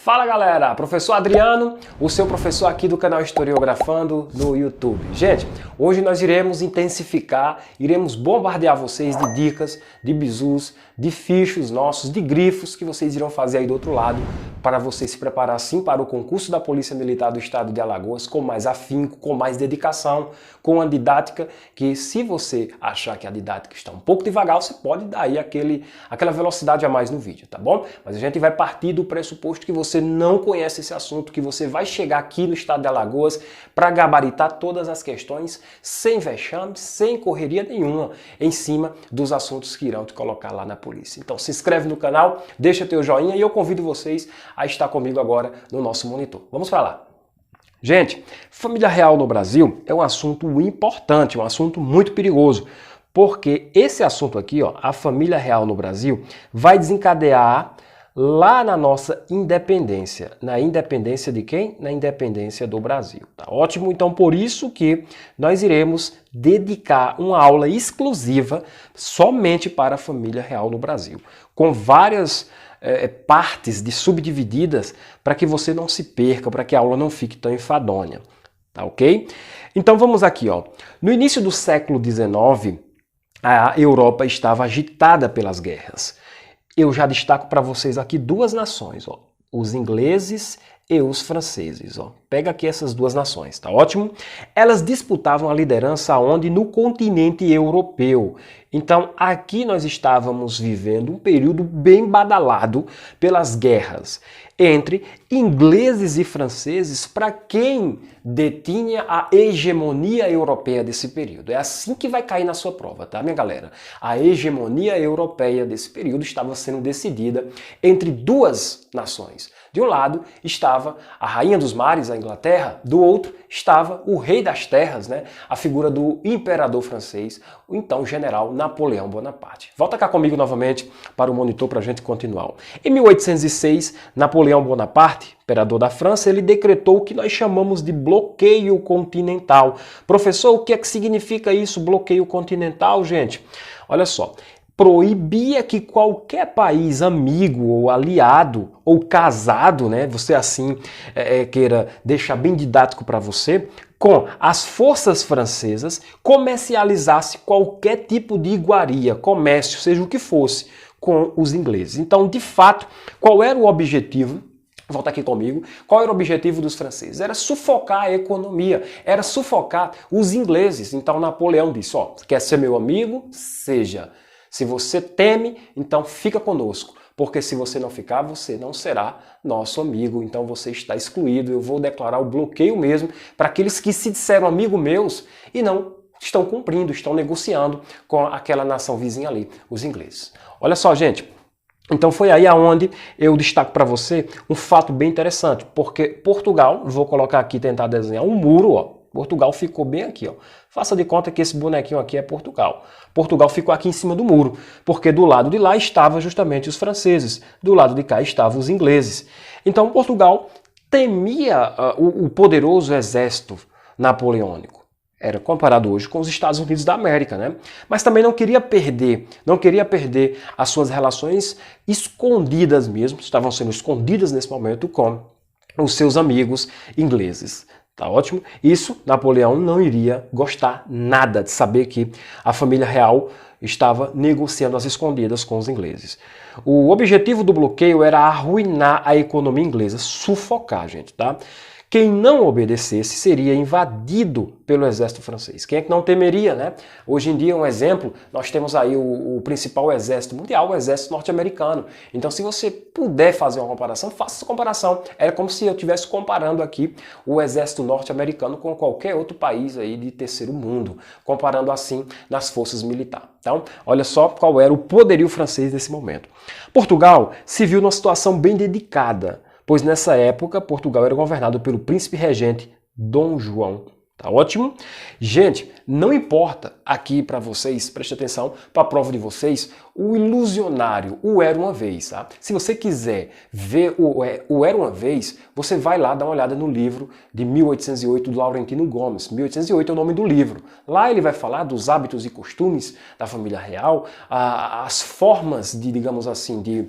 Fala galera, professor Adriano, o seu professor aqui do canal Historiografando no YouTube. Gente, hoje nós iremos intensificar, iremos bombardear vocês de dicas, de bizus, de fichos nossos, de grifos que vocês irão fazer aí do outro lado para você se preparar sim para o concurso da Polícia Militar do Estado de Alagoas com mais afinco, com mais dedicação, com a didática que se você achar que a didática está um pouco devagar, você pode dar aí aquela velocidade a mais no vídeo, tá bom? Mas a gente vai partir do pressuposto que você não conhece esse assunto, que você vai chegar aqui no estado de Alagoas para gabaritar todas as questões sem vexame, sem correria nenhuma em cima dos assuntos que irão te colocar lá na polícia. Então se inscreve no canal, deixa teu joinha e eu convido vocês a estar comigo agora no nosso monitor. Vamos para lá. Gente, família real no Brasil é um assunto importante, um assunto muito perigoso, porque esse assunto aqui, ó, a família real no Brasil, vai desencadear lá na nossa independência. Na independência de quem? Na independência do Brasil. Tá ótimo? Então, por isso que nós iremos dedicar uma aula exclusiva somente para a família real no Brasil, com várias partes subdivididas para que você não se perca, para que a aula não fique tão enfadonha. Tá ok? Então, vamos aqui, ó. No início do século XIX, a Europa estava agitada pelas guerras. Eu já destaco para vocês aqui duas nações, ó, os ingleses e os franceses. Ó. Pega aqui essas duas nações, tá ótimo? Elas disputavam a liderança aonde? No continente europeu. Então aqui nós estávamos vivendo um período bem badalado pelas guerras entre ingleses e franceses para quem detinha a hegemonia europeia desse período. É assim que vai cair na sua prova, tá, minha galera? A hegemonia europeia desse período estava sendo decidida entre duas nações. De um lado estava a rainha dos mares, a Inglaterra, do outro estava o rei das terras, né? A figura do imperador francês, o então general Napoleão Bonaparte. Volta cá comigo novamente para o monitor para a gente continuar. Em 1806, Napoleão Bonaparte, imperador da França, ele decretou o que nós chamamos de bloqueio continental. Professor, o que é que significa isso, bloqueio continental, gente? Olha só. Proibia que qualquer país amigo ou aliado ou casado, né, você assim queira deixar bem didático para você, com as forças francesas comercializasse qualquer tipo de iguaria, comércio, seja o que fosse, com os ingleses. Então, de fato, qual era o objetivo? Volta aqui comigo. Qual era o objetivo dos franceses? Era sufocar a economia, era sufocar os ingleses. Então, Napoleão disse, ó, quer ser meu amigo? Seja. Se você teme, então fica conosco, porque se você não ficar, você não será nosso amigo, então você está excluído. Eu vou declarar o bloqueio mesmo para aqueles que se disseram amigo meus e não estão cumprindo, estão negociando com aquela nação vizinha ali, os ingleses. Olha só, gente. Então foi aí aonde eu destaco para você um fato bem interessante, porque Portugal, vou colocar aqui, tentar desenhar um muro, ó. Portugal ficou bem aqui, ó. Faça de conta que esse bonequinho aqui é Portugal. Portugal ficou aqui em cima do muro, porque do lado de lá estavam justamente os franceses, do lado de cá estavam os ingleses. Então Portugal temia o poderoso exército napoleônico. Era comparado hoje com os Estados Unidos da América, né? Mas também não queria perder as suas relações escondidas mesmo, estavam sendo escondidas nesse momento com os seus amigos ingleses. Tá ótimo? Isso, Napoleão não iria gostar nada de saber que a família real estava negociando às escondidas com os ingleses. O objetivo do bloqueio era arruinar a economia inglesa, sufocar, gente, tá? Quem não obedecesse seria invadido pelo exército francês. Quem é que não temeria, né? Hoje em dia, um exemplo, nós temos aí o principal exército mundial, o exército norte-americano. Então, se você puder fazer uma comparação, faça essa comparação. É como se eu estivesse comparando aqui o exército norte-americano com qualquer outro país aí de terceiro mundo, comparando assim nas forças militares. Então, olha só qual era o poderio francês nesse momento. Portugal se viu numa situação bem delicada, pois nessa época Portugal era governado pelo príncipe regente Dom João. Tá ótimo? Gente, não importa aqui para vocês, preste atenção para a prova de vocês, o ilusionário, o Era Uma Vez, tá? Se você quiser ver o Era Uma Vez, você vai lá dar uma olhada no livro de 1808 do Laurentino Gomes. 1808 é o nome do livro. Lá ele vai falar dos hábitos e costumes da família real, as formas de, digamos assim, de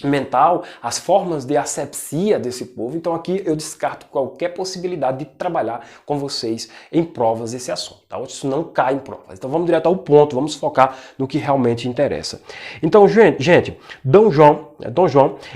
mental, as formas de asepsia desse povo. Então aqui eu descarto qualquer possibilidade de trabalhar com vocês em provas desse assunto, tá? Isso não cai em provas. Então vamos direto ao ponto, vamos focar no que realmente interessa. Então, gente, Dom João,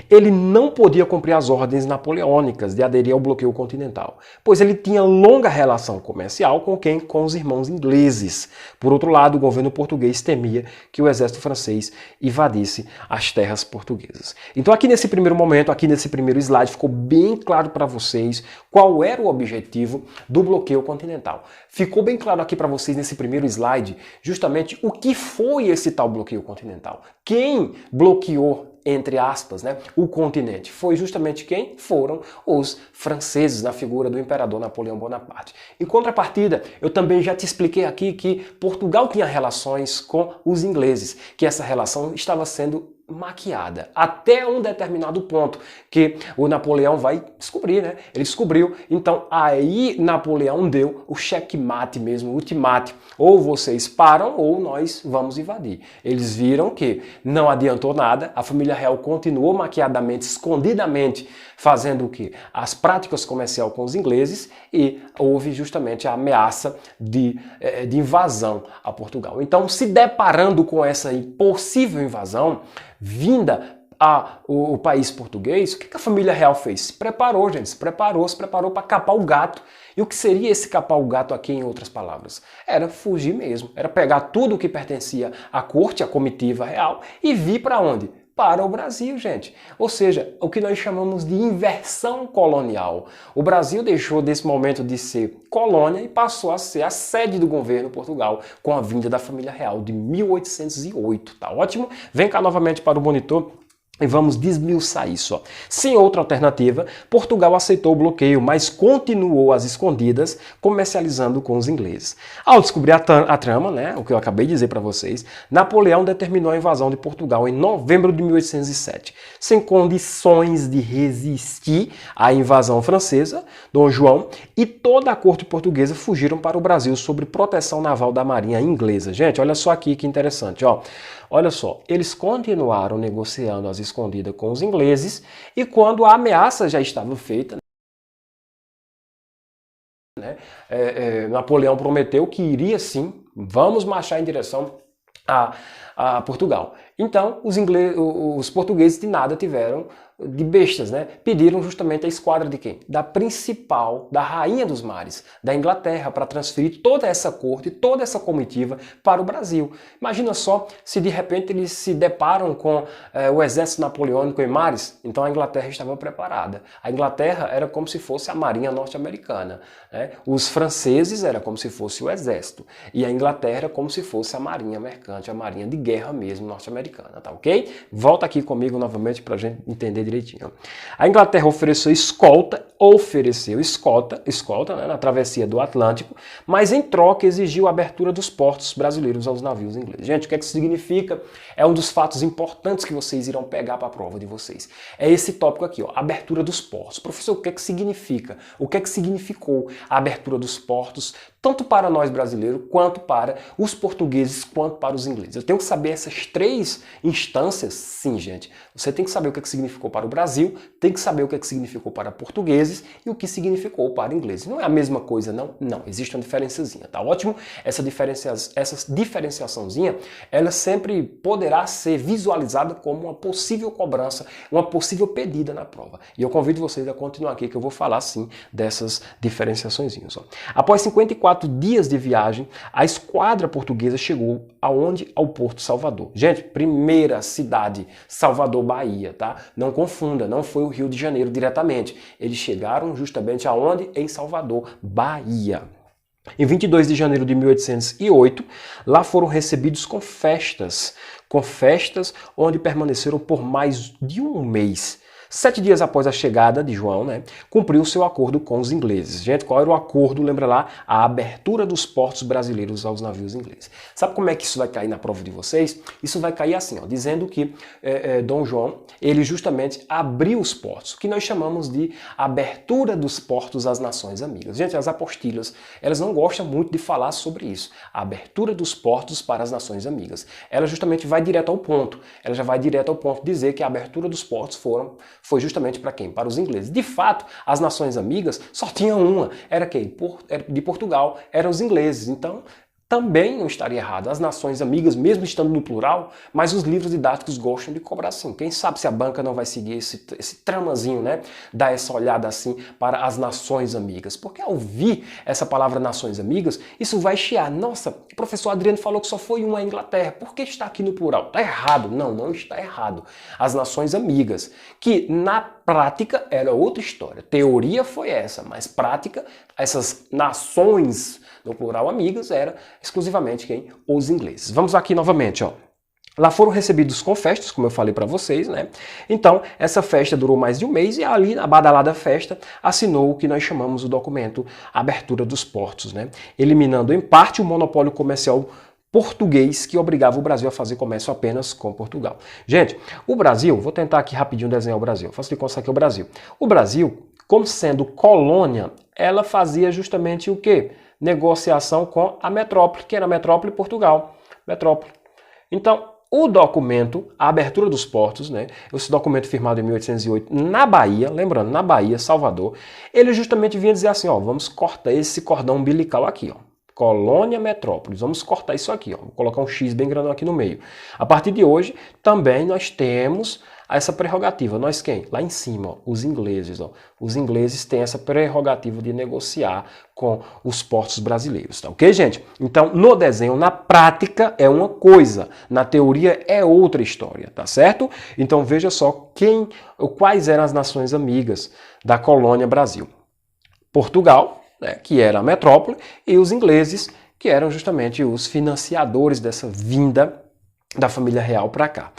ele não podia cumprir as ordens napoleônicas de aderir ao bloqueio continental, pois ele tinha longa relação comercial com quem? Com os irmãos ingleses. Por outro lado, o governo português temia que o exército francês invadisse as terras portuguesas. Então aqui nesse primeiro momento, aqui nesse primeiro slide, ficou bem claro para vocês qual era o objetivo do bloqueio continental. Ficou bem claro aqui para vocês nesse primeiro slide justamente o que foi esse tal bloqueio continental. Quem bloqueou, entre aspas, né, o continente? Foi justamente quem? Foram os franceses, na figura do imperador Napoleão Bonaparte. Em contrapartida, eu também já te expliquei aqui que Portugal tinha relações com os ingleses, que essa relação estava sendo maquiada, até um determinado ponto, que o Napoleão vai descobrir, né? Ele descobriu, então aí Napoleão deu o checkmate mesmo, o ultimate. Ou vocês param ou nós vamos invadir. Eles viram que não adiantou nada, a família real continuou maquiadamente, escondidamente, fazendo o quê? As práticas comerciais com os ingleses, e houve justamente a ameaça de invasão a Portugal. Então, se deparando com essa possível invasão vinda o país português, o que a família real fez? Se preparou, gente, se preparou para capar o gato. E o que seria esse capar o gato aqui, em outras palavras? Era fugir mesmo, era pegar tudo o que pertencia à corte, à comitiva real, e vir para onde? Para o Brasil, gente. Ou seja, o que nós chamamos de inversão colonial. O Brasil deixou desse momento de ser colônia e passou a ser a sede do governo Portugal com a vinda da família real de 1808. Tá ótimo? Vem cá novamente para o monitor. E vamos desmiuçar isso. Ó. Sem outra alternativa, Portugal aceitou o bloqueio, mas continuou às escondidas, comercializando com os ingleses. Ao descobrir a trama, né, o que eu acabei de dizer para vocês, Napoleão determinou a invasão de Portugal em novembro de 1807. Sem condições de resistir à invasão francesa, Dom João e toda a corte portuguesa fugiram para o Brasil sob proteção naval da marinha inglesa. Gente, olha só aqui que interessante. Ó. Olha só, eles continuaram negociando às escondidas com os ingleses e quando a ameaça já estava feita, né, Napoleão prometeu que iria sim, vamos marchar em direção a Portugal. Então, os portugueses de nada tiveram de bestas, né? Pediram justamente a esquadra de quem? Da principal, da rainha dos mares, da Inglaterra, para transferir toda essa corte, toda essa comitiva para o Brasil. Imagina só se de repente eles se deparam com o exército napoleônico em mares, então a Inglaterra estava preparada. A Inglaterra era como se fosse a marinha norte-americana, né? Os franceses era como se fosse o exército, e a Inglaterra era como se fosse a marinha mercante, a marinha de guerra mesmo norte-americana, tá ok? Volta aqui comigo novamente para a gente entender direitinho. A Inglaterra ofereceu escolta, né, na travessia do Atlântico, mas em troca exigiu a abertura dos portos brasileiros aos navios ingleses. Gente, o que é que isso significa? É um dos fatos importantes que vocês irão pegar para a prova de vocês. É esse tópico aqui, ó, abertura dos portos. Professor, o que é que significa? O que é que significou a abertura dos portos, tanto para nós brasileiros, quanto para os portugueses, quanto para os ingleses? Eu tenho que saber essas três instâncias? Sim, gente. Você tem que saber o que é que significou para o Brasil, tem que saber o que é que significou para portugueses e o que significou para ingleses. Não é a mesma coisa, não? Não, existe uma diferençazinha, tá ótimo? Essa diferenciaçãozinha, ela sempre poderá ser visualizada como uma possível cobrança, uma possível pedida na prova. E eu convido vocês a continuar aqui que eu vou falar, sim, dessas diferenciaçõezinhas. Ó. Após 54 dias de viagem, a esquadra portuguesa chegou aonde? Ao Porto Salvador. Gente, primeira cidade, Salvador, Bahia, tá? Não confunda, não foi o Rio de Janeiro diretamente. Eles chegaram justamente aonde? Em Salvador, Bahia. Em 22 de janeiro de 1808, lá foram recebidos com festas onde permaneceram por mais de um mês. 7 dias após a chegada de João, né, cumpriu seu acordo com os ingleses. Gente, qual era o acordo? Lembra lá? A abertura dos portos brasileiros aos navios ingleses. Sabe como é que isso vai cair na prova de vocês? Isso vai cair assim, ó, dizendo que Dom João, ele justamente abriu os portos, o que nós chamamos de abertura dos portos às nações amigas. Gente, as apostilhas, elas não gostam muito de falar sobre isso. A abertura dos portos para as nações amigas. Ela justamente vai direto ao ponto. Ela já vai direto ao ponto de dizer que a abertura dos portos foi justamente para quem? Para os ingleses. De fato, as nações amigas só tinham uma. Era quem? De Portugal, eram os ingleses. Então, também não estaria errado. As nações amigas, mesmo estando no plural, mas os livros didáticos gostam de cobrar assim. Quem sabe se a banca não vai seguir esse tramazinho, né? Dar essa olhada assim para as nações amigas. Porque ao ouvir essa palavra nações amigas, isso vai chiar. Nossa, o professor Adriano falou que só foi uma Inglaterra. Por que está aqui no plural? Está errado. Não, não está errado. As nações amigas, que na prática era outra história. Teoria foi essa, mas prática, essas nações no plural amigas era exclusivamente quem? Os ingleses. Vamos aqui novamente, ó. Lá foram recebidos com festas, como eu falei para vocês, né? Então, essa festa durou mais de um mês e ali, na badalada festa, assinou o que nós chamamos o documento Abertura dos Portos, né? Eliminando em parte o monopólio comercial português que obrigava o Brasil a fazer comércio apenas com Portugal. Gente, o Brasil, vou tentar aqui rapidinho desenhar o Brasil, faço de conta que é o Brasil. O Brasil, como sendo colônia, ela fazia justamente o quê? Negociação com a metrópole, que era a metrópole Portugal. Metrópole. Então, o documento, a abertura dos portos, né? Esse documento firmado em 1808 na Bahia, lembrando, na Bahia, Salvador, ele justamente vinha dizer assim, ó, vamos cortar esse cordão umbilical aqui, ó. Colônia Metrópolis, vamos cortar isso aqui, ó. Vou colocar um X bem grandão aqui no meio. A partir de hoje, também nós temos essa prerrogativa. Nós quem? Lá em cima, ó, os ingleses. Ó. Os ingleses têm essa prerrogativa de negociar com os portos brasileiros, tá ok, gente? Então, no desenho, na prática, é uma coisa. Na teoria, é outra história, tá certo? Então, veja só quais eram as nações amigas da colônia Brasil. Portugal, né, que era a metrópole, e os ingleses, que eram justamente os financiadores dessa vinda da família real para cá.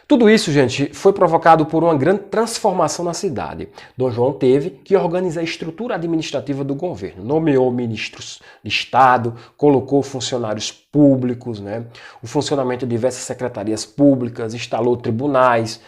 Tudo isso, gente, foi provocado por uma grande transformação na cidade. Dom João teve que organizar a estrutura administrativa do governo, nomeou ministros de Estado, colocou funcionários públicos, né, o funcionamento de diversas secretarias públicas, instalou tribunais,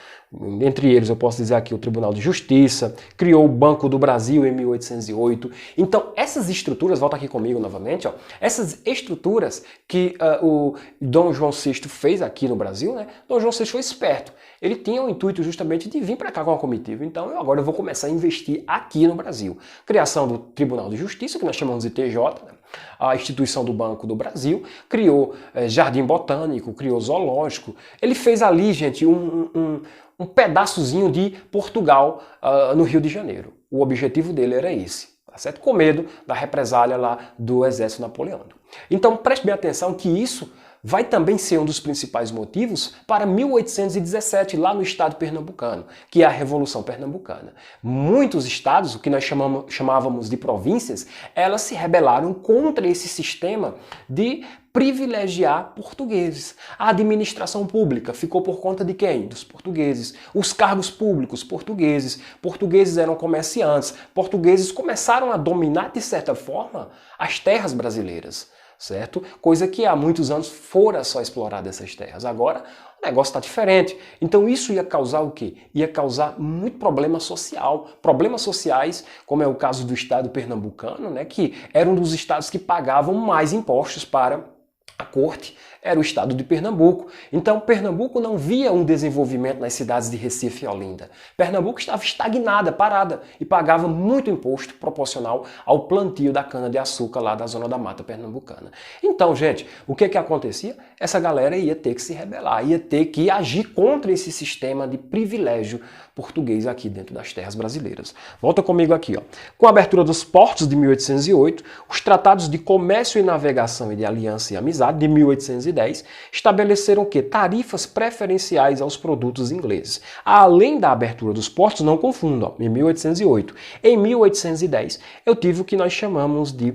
entre eles eu posso dizer aqui o Tribunal de Justiça, criou o Banco do Brasil em 1808. Então essas estruturas, volta aqui comigo novamente, ó, essas estruturas que o Dom João VI fez aqui no Brasil, né? Dom João VI foi esperto. Ele tinha o intuito justamente de vir para cá com a comitiva. Então agora eu vou começar a investir aqui no Brasil. Criação do Tribunal de Justiça, que nós chamamos de TJ, né? A instituição do Banco do Brasil, criou Jardim Botânico, criou Zoológico. Ele fez ali, gente, um pedaçozinho de Portugal no Rio de Janeiro. O objetivo dele era esse, tá certo? Com medo da represália lá do exército napoleônico. Então preste bem atenção que isso vai também ser um dos principais motivos para 1817, lá no estado pernambucano, que é a Revolução Pernambucana. Muitos estados, o que nós chamávamos de províncias, elas se rebelaram contra esse sistema de privilegiar portugueses. A administração pública ficou por conta de quem? Dos portugueses. Os cargos públicos, portugueses. Portugueses eram comerciantes. Portugueses começaram a dominar, de certa forma, as terras brasileiras. Certo? Coisa que há muitos anos fora só explorada essas terras. Agora o negócio está diferente. Então isso ia causar o quê? Ia causar muito problema social. Problemas sociais, como é o caso do estado pernambucano, né, que era um dos estados que pagavam mais impostos para a corte, era o estado de Pernambuco. Então Pernambuco não via um desenvolvimento nas cidades de Recife e Olinda. Pernambuco estava estagnada, parada, e pagava muito imposto proporcional ao plantio da cana-de-açúcar lá da zona da mata pernambucana. Então, gente, o que acontecia? Essa galera ia ter que se rebelar, ia ter que agir contra esse sistema de privilégio português aqui dentro das terras brasileiras. Volta comigo aqui, ó. Com a abertura dos portos de 1808, os tratados de comércio e navegação e de aliança e amizade de 1810 estabeleceram que tarifas preferenciais aos produtos ingleses. Além da abertura dos portos, não confundam, em 1808. Em 1810, eu tive o que nós chamamos de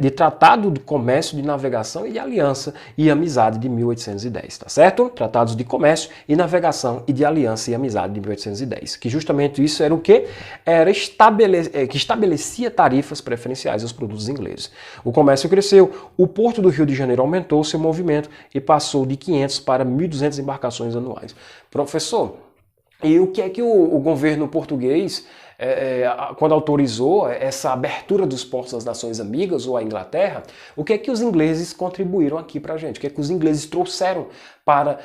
de Tratado de Comércio, de Navegação e de Aliança e Amizade de 1810, tá certo? Tratados de Comércio e Navegação e de Aliança e Amizade de 1810, que justamente isso era o quê? Era que estabelecia tarifas preferenciais aos produtos ingleses. O comércio cresceu, o Porto do Rio de Janeiro aumentou seu movimento e passou de 500 para 1.200 embarcações anuais. Professor, e o que é que o governo português, quando autorizou essa abertura dos portos das nações amigas ou a Inglaterra, o que é que os ingleses contribuíram aqui para a gente? O que é que os ingleses trouxeram para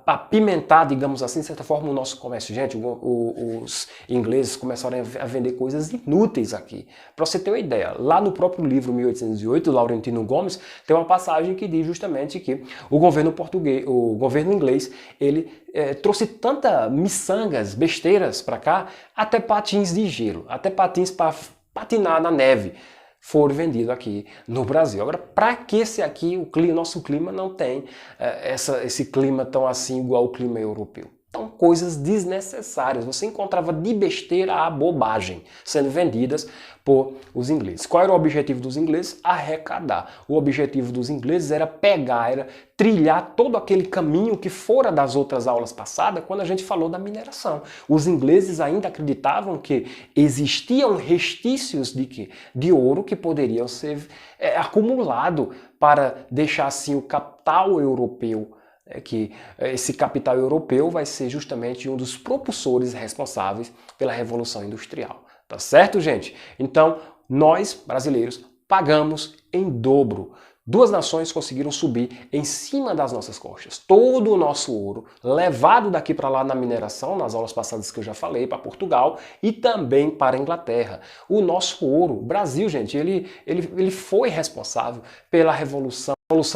apimentar, digamos assim, de certa forma, o nosso comércio? Gente, os ingleses começaram a vender coisas inúteis aqui. Para você ter uma ideia, lá no próprio livro 1808, do Laurentino Gomes, tem uma passagem que diz justamente que o governo português, o governo inglês, ele trouxe tanta miçangas, besteiras para cá, até patins de gelo, até patins para patinar na neve foram vendidos aqui no Brasil. Agora, para que esse aqui, nosso clima não tem esse clima tão assim igual ao clima europeu? Então, coisas desnecessárias. Você encontrava de besteira a bobagem sendo vendidas por os ingleses. Qual era o objetivo dos ingleses? Arrecadar. O objetivo dos ingleses era trilhar todo aquele caminho que fora das outras aulas passadas quando a gente falou da mineração. Os ingleses ainda acreditavam que existiam restícios de ouro que poderiam ser acumulado para deixar assim o capital europeu, que esse capital europeu vai ser justamente um dos propulsores responsáveis pela Revolução Industrial. Tá certo, gente? Então, nós, brasileiros, pagamos em dobro. Duas nações conseguiram subir em cima das nossas costas. Todo o nosso ouro, levado daqui para lá na mineração, nas aulas passadas que eu já falei, para Portugal e também para a Inglaterra. O nosso ouro, o Brasil, gente, ele foi responsável pela Revolução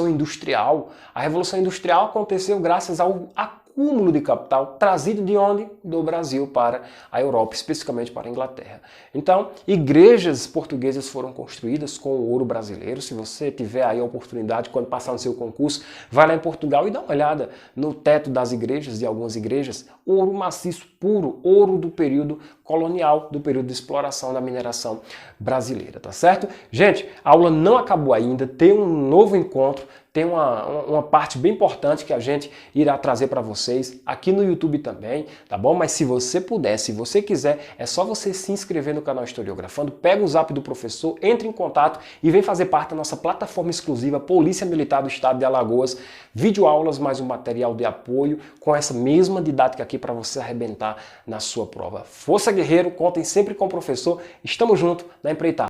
Industrial. A Revolução Industrial aconteceu graças ao acúmulo de capital trazido de onde? Do Brasil para a Europa, especificamente para a Inglaterra. Então, igrejas portuguesas foram construídas com o ouro brasileiro. Se você tiver aí a oportunidade, quando passar no seu concurso, vai lá em Portugal e dá uma olhada no teto das igrejas, de algumas igrejas, ouro maciço puro, ouro do período colonial, do período de exploração da mineração brasileira, tá certo? Gente, a aula não acabou ainda, tem um novo encontro, tem uma parte bem importante que a gente irá trazer para vocês aqui no YouTube também, tá bom? Mas se você puder, se você quiser, é só você se inscrever no canal Historiografando, pega o zap do professor, entre em contato e vem fazer parte da nossa plataforma exclusiva Polícia Militar do Estado de Alagoas, videoaulas mais um material de apoio com essa mesma didática aqui para você arrebentar na sua prova. Força guerreiro, contem sempre com o professor, estamos juntos na empreitada.